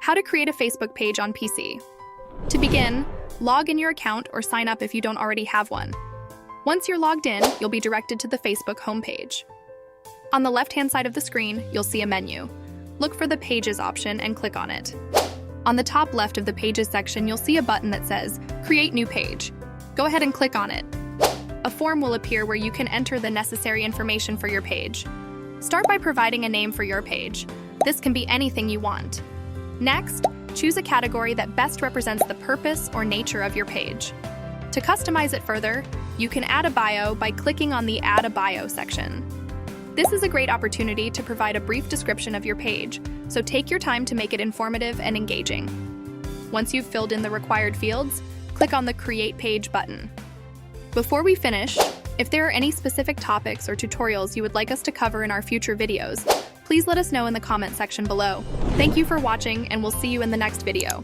How to create a Facebook page on PC. To begin, log in your account or sign up if you don't already have one. Once you're logged in, you'll be directed to the Facebook homepage. On the left-hand side of the screen, you'll see a menu. Look for the Pages option and click on it. On the top left of the Pages section, you'll see a button that says Create New Page. Go ahead and click on it. A form will appear where you can enter the necessary information for your page. Start by providing a name for your page. This can be anything you want. Next, choose a category that best represents the purpose or nature of your page. To customize it further, you can add a bio by clicking on the Add a Bio section. This is a great opportunity to provide a brief description of your page, so take your time to make it informative and engaging. Once you've filled in the required fields, click on the Create Page button. Before we finish, if there are any specific topics or tutorials you would like us to cover in our future videos, please let us know in the comment section below. Thank you for watching, and we'll see you in the next video.